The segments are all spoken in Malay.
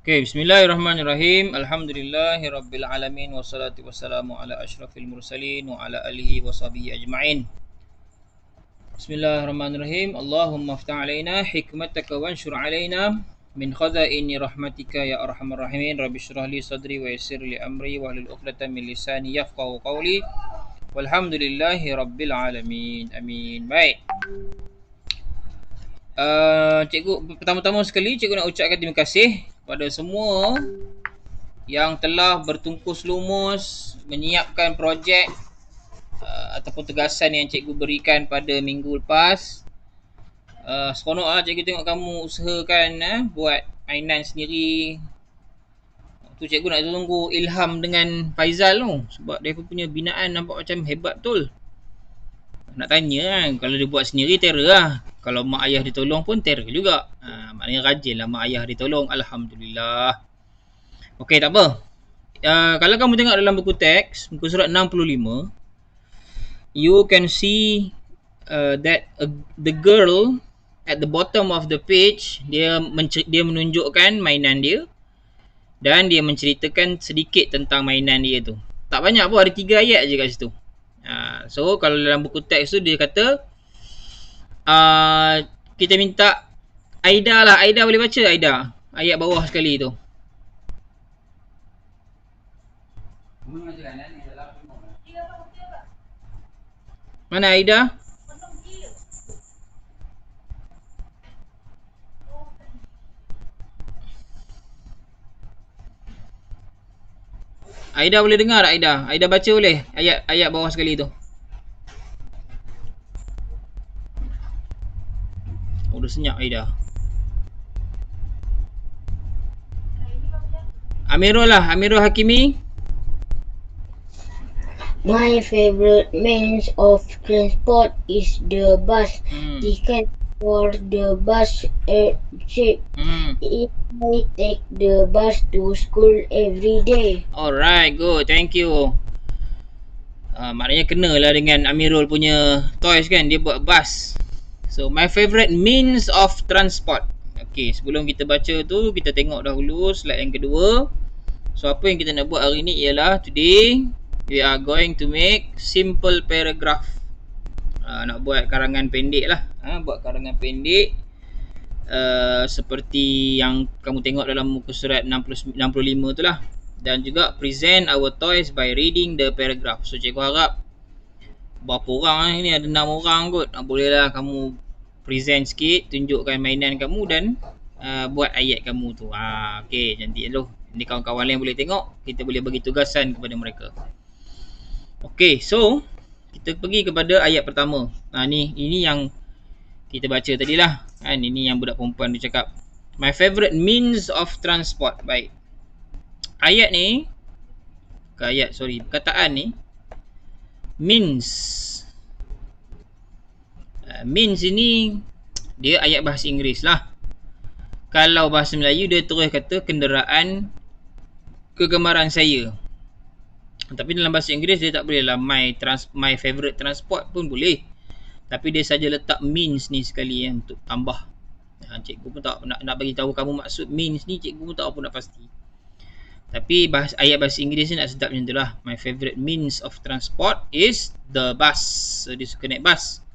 Okay, bismillahirrahmanirrahim. Alhamdulillahirabbil alamin wassalatu wassalamu ala asyrafil mursalin wa ala alihi washabihi ajmain. Bismillahirrahmanirrahim. Allahumma aftah alaina hikmataka wanshur alaina min khazaini rahmatika ya arhamar rahimin. Rabbi shrah li sadri wa yassir li amri wahlul 'uqdatam min lisani yafqahu qawli. Walhamdulillahirabbil alamin. Amin. Baik. Cikgu, pertama-tama sekali cikgu nak ucapkan terima kasih kepada semua yang telah bertungkus lumus menyiapkan projek ataupun tugasan yang cikgu berikan pada minggu lepas. Seronok lah cikgu tengok kamu usahakan buat mainan sendiri. Tu cikgu nak tunggu ilham dengan Faizal tu, sebab dia punya binaan nampak macam hebat betul. Nak tanya kan, kalau dia buat sendiri terror lah. Kalau mak ayah ditolong pun terror juga. Maknanya rajin lah mak ayah ditolong. Alhamdulillah. Okey, tak apa. Kalau kamu tengok dalam buku teks, muka surat 65, you can see that the girl at the bottom of the page, dia menunjukkan mainan dia dan dia menceritakan sedikit tentang mainan dia tu. Tak banyak pun, ada 3 ayat je kat situ. So kalau dalam buku teks tu dia kata kita minta Aida lah. Aida boleh baca Aida ayat bawah sekali tu. Mana Aida? Aida boleh dengar tak Aida? Aida baca boleh ayat bawah sekali tu. Oh, dah senyap Aida. Amirul lah, Amirul Hakimi. My favorite means of transport is the bus. Ticket for the bus cheap. If I take the bus to school every day. Alright, good. Thank you. Maknanya kenalah dengan Amirul punya toys kan, dia buat bus. So, my favorite means of transport. Okay, sebelum kita baca tu, kita tengok dahulu slide yang kedua. So, apa yang kita nak buat hari ni ialah today we are going to make simple paragraph. Nak buat karangan pendek lah. Buat karangan pendek seperti yang kamu tengok dalam muka surat 65 tu lah. Dan juga present our toys by reading the paragraph. So, cikgu harap berapa orang ni, ada 6 orang kot. Bolehlah kamu present sikit, tunjukkan mainan kamu dan buat ayat kamu tu. Okay, cantik tu. Ini kawan-kawan lain boleh tengok. Kita boleh bagi tugasan kepada mereka. Okay, so kita pergi kepada ayat pertama. Ini yang kita baca tadi lah. Ini yang budak perempuan tu cakap. My favorite means of transport. Baik. Ayat ni, perkataan ni, means. Means ini dia ayat bahasa Inggeris lah. Kalau bahasa Melayu dia terus kata kenderaan kegemaran saya. Tapi dalam bahasa Inggeris dia tak boleh lah my favorite transport pun boleh. Tapi dia saja letak means ni sekali untuk tambah. Cikgu pun tak nak bagi tahu kamu maksud means ni, cikgu pun tak apa nak pasti. Tapi ayat bahasa Inggeris ni nak sedap macam tu lah. My favorite means of transport is the bus. So dia suka naik bus.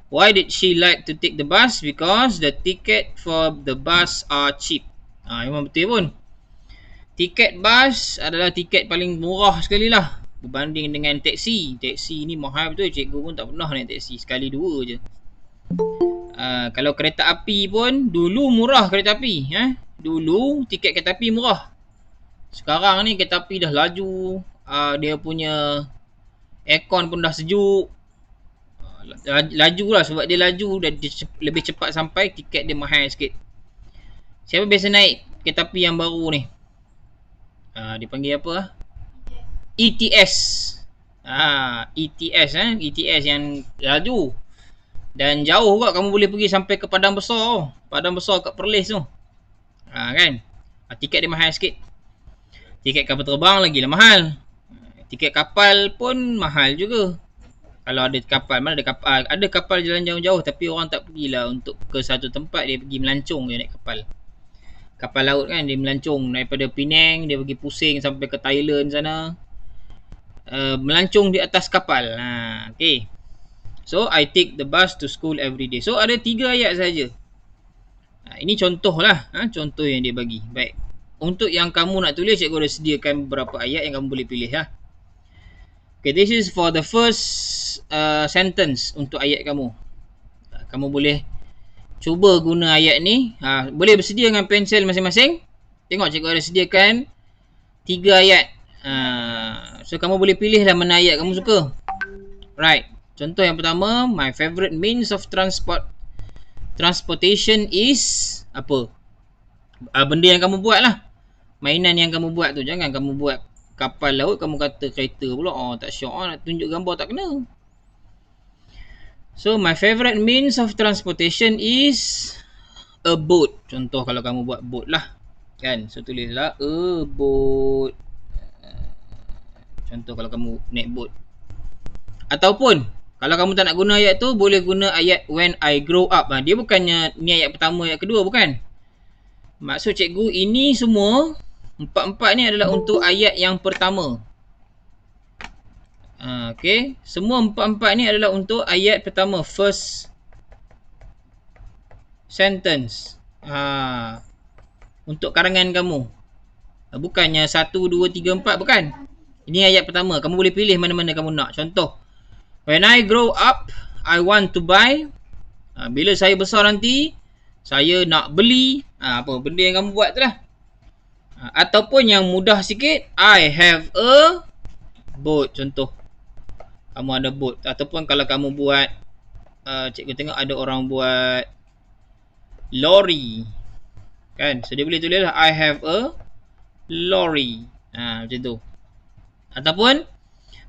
Why did she like to take the bus? Because the ticket for the bus are cheap. Memang betul pun. Tiket bus adalah tiket paling murah sekali lah berbanding dengan teksi. Teksi ni mahal betul. Cikgu pun tak pernah naik teksi, sekali dua je. Kalau kereta api pun dulu murah kereta api. Dulu tiket kereta api murah. Sekarang ni kereta api dah laju. Dia punya aircon pun dah sejuk. Laju lah, sebab dia laju dan dia lebih cepat sampai, tiket dia mahal sikit. Siapa biasa naik kereta api yang baru ni? Dia panggil apa? ETS. ETS yang laju. Dan jauh juga, kamu boleh pergi sampai ke Padang Besar. Padang Besar kat Perlis tu. Kan? Tiket dia mahal sikit. Tiket kapal terbang lagi lah mahal. Tiket kapal pun mahal juga. Kalau ada kapal, mana ada kapal? Ada kapal jalan jauh-jauh tapi orang tak pergilah untuk ke satu tempat, dia pergi melancong je naik kapal. Kapal laut kan, dia melancong daripada Penang, dia pergi pusing sampai ke Thailand sana. Melancong di atas kapal. Okay. So, I take the bus to school every day. So, ada 3 ayat saja. Ini contoh lah. Contoh yang dia bagi. Baik. Untuk yang kamu nak tulis, cikgu dah sediakan beberapa ayat yang kamu boleh pilih lah. Okay, this is for the first sentence untuk ayat kamu. Kamu boleh cuba guna ayat ni. Boleh bersedia dengan pensel masing-masing. Tengok cikgu ada sediakan 3 ayat. So kamu boleh pilih lah mana ayat kamu suka. Right. Contoh yang pertama, my favorite means of transportation is apa? Benda yang kamu buat lah. Mainan yang kamu buat tu. Jangan kamu buat kapal laut, kamu kata kereta pula. Tak syok nak tunjuk gambar tak kena. So my favorite means of transportation is a boat. Contoh kalau kamu buat boat lah. Kan? So tulislah a boat. Contoh kalau kamu naik boat. Ataupun kalau kamu tak nak guna ayat tu, boleh guna ayat when I grow up. Dia bukannya ni ayat pertama, ayat kedua, bukan. Maksud cikgu ini semua empat-empat ni adalah untuk ayat yang pertama. Okay. Semua empat-empat ni adalah untuk ayat pertama, first sentence. Untuk karangan kamu. Bukannya 1, 2, 3, 4, bukan. Ini ayat pertama. Kamu boleh pilih mana-mana kamu nak. Contoh, when I grow up, I want to buy. Bila saya besar nanti, saya nak beli. Apa benda yang kamu buat tu lah. Ataupun yang mudah sikit, I have a boat. Contoh, kamu ada boat. Ataupun kalau kamu buat, cikgu tengok ada orang buat lorry. Kan? So dia boleh tulis lah, I have a lorry. Macam tu. Ataupun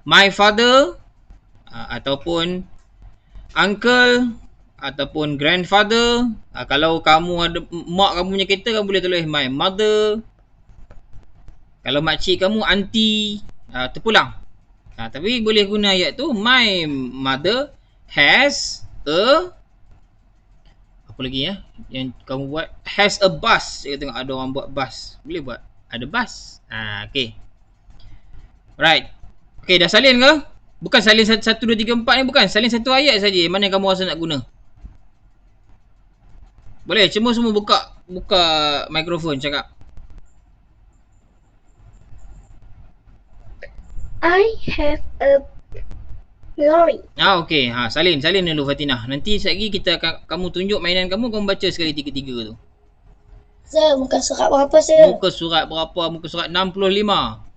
my father, ataupun uncle, ataupun grandfather. Kalau kamu ada mak kamu punya kereta, kamu boleh tulis my mother. Kalau makcik kamu auntie, terpulang. Tapi boleh guna ayat tu, my mother has a, apa lagi ya yang kamu buat, has a bus. Saya tengok ada orang buat bus. Boleh buat ada bus. Okay. Right. Okay, dah salin ke? Bukan salin 1, 2, 3, 4 ni, bukan. Salin satu ayat saja. Mana yang kamu rasa nak guna? Boleh, semua buka mikrofon cakap. I have a lorry. Okay. Salin dulu Fatinah. Nanti sekejap lagi kita akan, kamu tunjuk mainan kamu baca sekali 3-3 tu. Sir, muka surat berapa, sir? Muka surat berapa? Muka surat 65.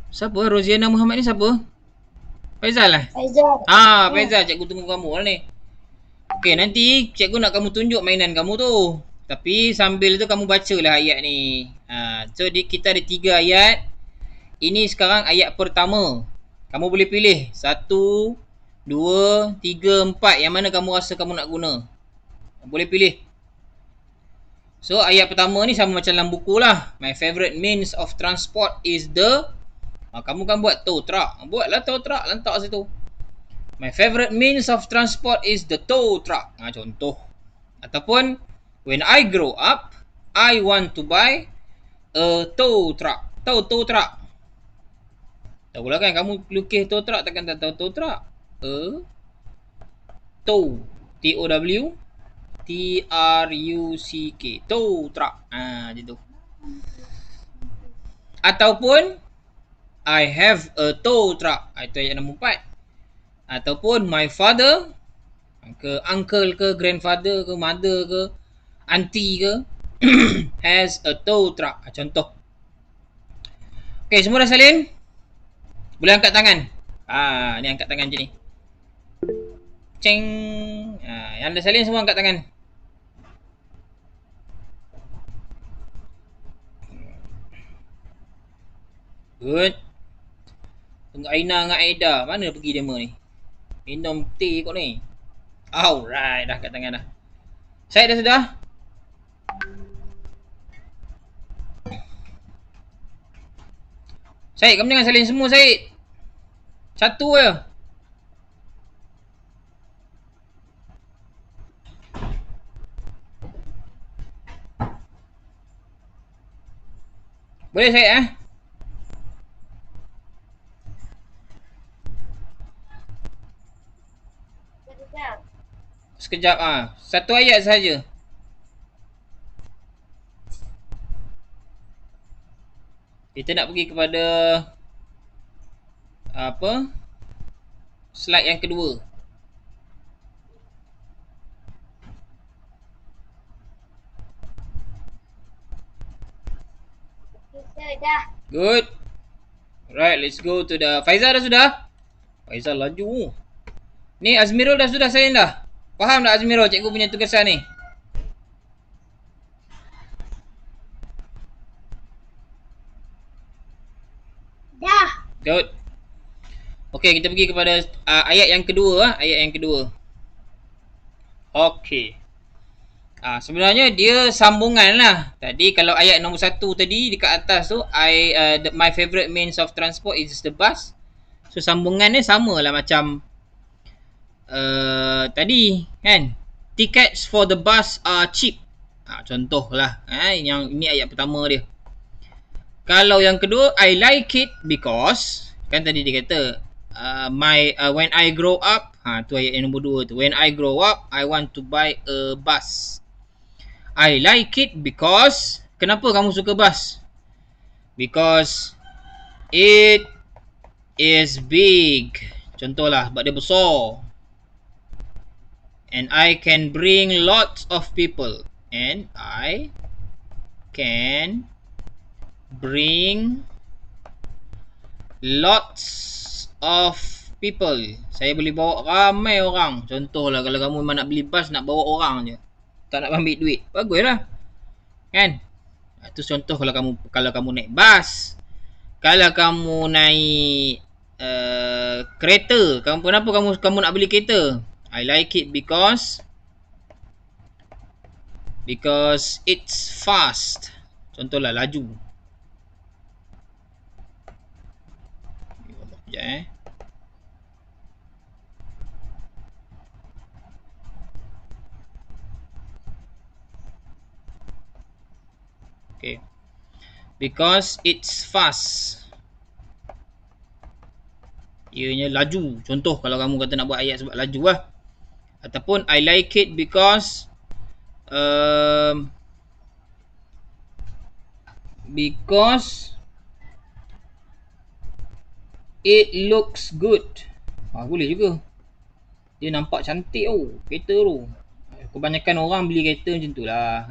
Siapa? Roziana Muhammad ni siapa? Faizal lah? Faizal. Faizal, cikgu tunggu kamu lah ni. Okay, nanti cikgu nak kamu tunjuk mainan kamu tu. Tapi sambil tu kamu bacalah ayat ni. So kita ada 3 ayat. Ini sekarang ayat pertama. Kamu boleh pilih 1, 2, 3, 4. Yang mana kamu rasa kamu nak guna. Boleh pilih. So ayat pertama ni sama macam dalam buku lah. My favorite means of transport is the, kamu kan buat tow truck. Buatlah tow truck, letak situ. My favorite means of transport is the tow truck. Contoh. Ataupun when I grow up, I want to buy a tow truck. Tow truck. Tahu lah kan, kamu lukis tow truck takkan tak tahu tow truck. Tow, T-O-W T-R-U-C-K, tow truck. Macam tu. Ataupun I have a tow truck. Itu ayat nombor 4. Ataupun my father, ke uncle ke grandfather ke mother ke auntie ke has a tow truck. Contoh. Okay, semua dah salin? Boleh angkat tangan. Ni angkat tangan macam ni. Ceng. Yang dah salin semua angkat tangan. Good. Tunggu Aina dengan Aida. Mana pergi demo ni? Minum teh kot ni. Alright, dah angkat tangan dah. Syed dah sudah? Syed, kamu jangan salin semua, Syed. Satu je. Boleh saya Sekejap Satu ayat saja. Kita nak pergi kepada apa? Slide yang kedua. Dah. Good. Right, let's go to the Faizal dah sudah? Faizal laju. Ni Azmirul dah sudah sign dah. Faham tak Azmirul cikgu punya tugasan ni? Dah. Good. Okey, kita pergi kepada ayat yang kedua ayat yang kedua. Okey. Sebenarnya dia sambungan lah. Tadi kalau ayat nombor 1 tadi dekat atas tu my favorite means of transport is the bus. So sambungan ni sama lah macam tadi kan. Tickets for the bus are cheap. Contoh lah yang ini ayat pertama dia. Kalau yang kedua, I like it because kan tadi dia kata when I grow up, tu ayat yang nombor 2 tu. When I grow up, I want to buy a bus. I like it because kenapa kamu suka bus? Because it is big. Contohlah sebab dia besar. And I can bring lots of people. And I can bring lots of people. Saya boleh bawa ramai orang. Contohlah kalau kamu memang nak beli bus, nak bawa orang je, tak nak ambil duit, baguslah kan. Itu contoh kalau kamu naik bas. Kalau kamu naik kereta, kenapa kamu nak beli kereta? I like it because it's fast. Contohlah laju. Sekejap Okay. Because it's fast. Ianya laju. Contoh kalau kamu kata nak buat ayat sebab laju lah. Ataupun I like it because it looks good. Boleh juga. Dia nampak cantik kereta tu. Kebanyakan orang beli kereta macam tu lah.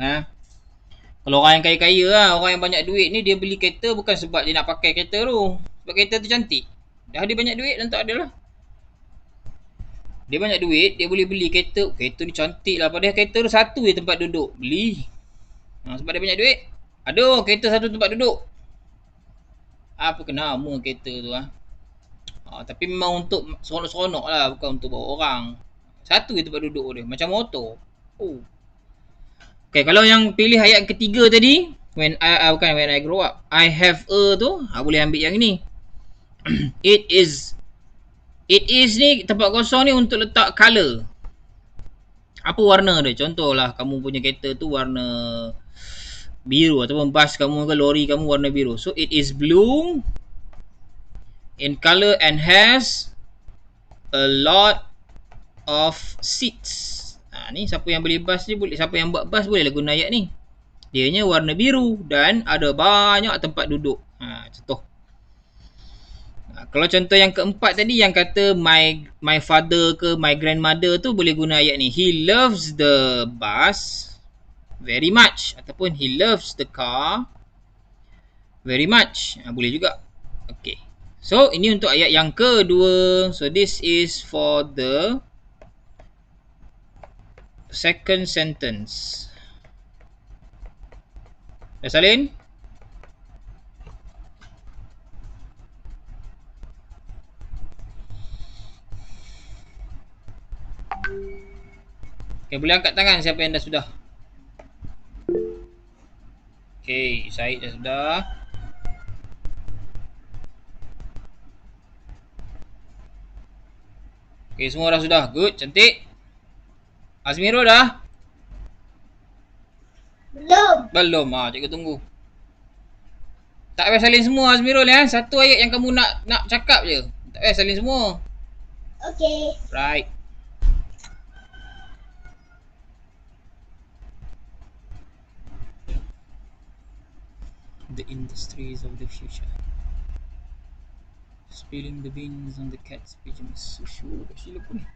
Kalau orang yang kaya-kaya lah, orang yang banyak duit ni, dia beli kereta bukan sebab dia nak pakai kereta tu. Sebab kereta tu cantik. Dah dia banyak duit dan tak ada lah. Dia banyak duit, dia boleh beli kereta. Kereta ni cantik lah. Padahal kereta tu satu je tempat duduk. Beli. Sebab dia banyak duit. Ada kereta satu tempat duduk. Apa kenapa kereta tu tapi memang untuk seronok-seronok lah. Bukan untuk bawa orang. Satu je tempat duduk dia. Macam motor. Okay, kalau yang pilih ayat ketiga tadi, when I grow up, I have a tu, boleh ambil yang ni. It is ni tempat kosong ni untuk letak color. Apa warna dia? Contohlah kamu punya kereta tu warna biru, ataupun bas kamu ke lori kamu warna biru. So it is blue in color and has a lot of seats. Ni siapa yang beli bas ni boleh, siapa yang buat bas boleh lah guna ayat ni. Dianya warna biru dan ada banyak tempat duduk. Contoh. Kalau contoh yang keempat tadi yang kata my father ke my grandmother tu boleh guna ayat ni. He loves the bus very much, ataupun he loves the car very much. Boleh juga. Okay. So ini untuk ayat yang kedua. So this is for the second sentence. Dah salin? Okay, boleh angkat tangan siapa yang dah sudah. Okay, Syed dah sudah. Okay, semua dah sudah. Good, cantik. Azmirul dah? Belum. Belum. Cikgu tunggu. Tak payah salin semua Azmirul ya. Satu ayat yang kamu nak cakap je. Tak payah salin semua. Okay. Right. The industries of the future. Spilling the beans on the cat's pajamas. Susu, sila pun ni.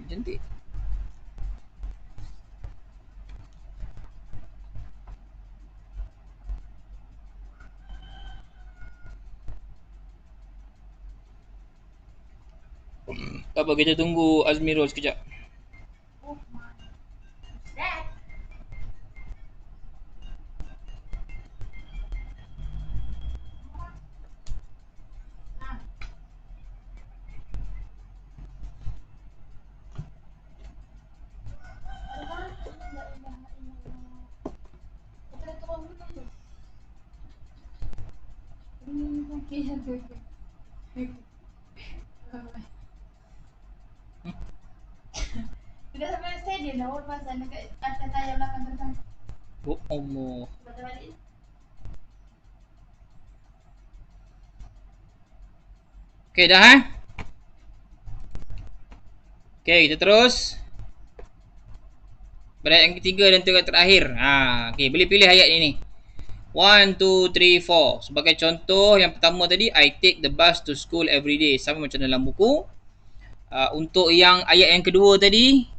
Cantik. Apa kita tunggu Azmirul sekejap. Sudah sampai stadium dah, orang pasal dekat atas tayar belakang belakang. Oh Allah. Baca balik. Okay dah Okay, kita terus. Pada ayat yang ketiga dan terakhir. Okay, boleh pilih ayat ini. 1, 2, 3, 4. Sebagai contoh yang pertama tadi, I take the bus to school every day. Sama macam dalam buku. Untuk yang ayat yang kedua tadi,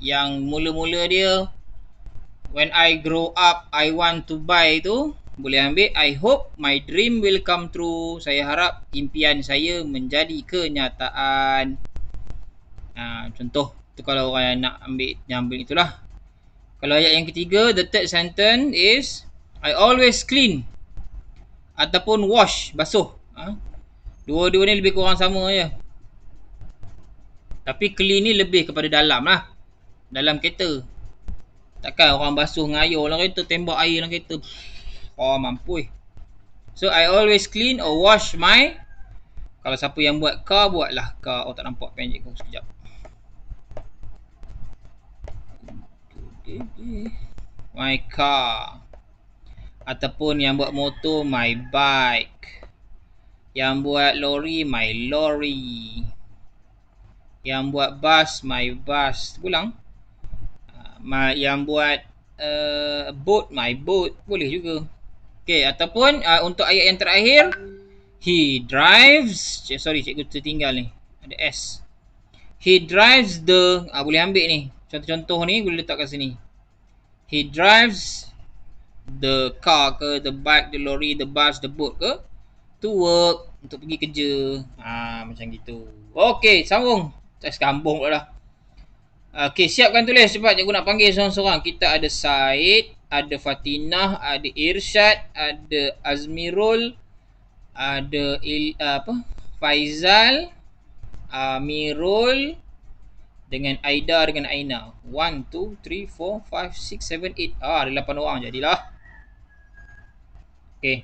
yang mula-mula dia, when I grow up, I want to buy tu, boleh ambil I hope my dream will come true. Saya harap impian saya menjadi kenyataan. Contoh tu kalau orang nak ambil itulah. Kalau ayat yang ketiga, the third sentence is I always clean ataupun wash, basuh. Dua-dua ni lebih kurang sama je. Tapi clean ni lebih kepada dalam lah. Dalam kereta. Takkan orang basuh ngayur dalam kereta, tembak air dalam kereta. Mampu. So I always clean or wash my. Kalau siapa yang buat car, buatlah car. Tak nampak pendek aku sekejap. My car. Ataupun yang buat motor, my bike. Yang buat lori, my lorry. Yang buat bus, my bus. Ulang. Yang buat boat, my boat. Boleh juga. Okay, ataupun untuk ayat yang terakhir, he drives. Sorry, cikgu tertinggal ni. Ada S. He drives the. Boleh ambil ni. Contoh-contoh ni boleh letak kat sini. He drives the car ke, the bike, the lorry, the bus, the boat ke, to work, untuk pergi kerja. Macam gitu. Okay, sambung. Tak sekambung pula lah. Okay, siapkan tulis cepat. Cikgu nak panggil seorang-seorang. Kita ada Said, ada Fatinah, ada Irsyad, ada Azmirul, ada Faizal, Amirul, dengan Aida, dengan Aina. 1, 2, 3, 4, 5, 6, 7, 8. Ada 8 orang jadilah. Okay.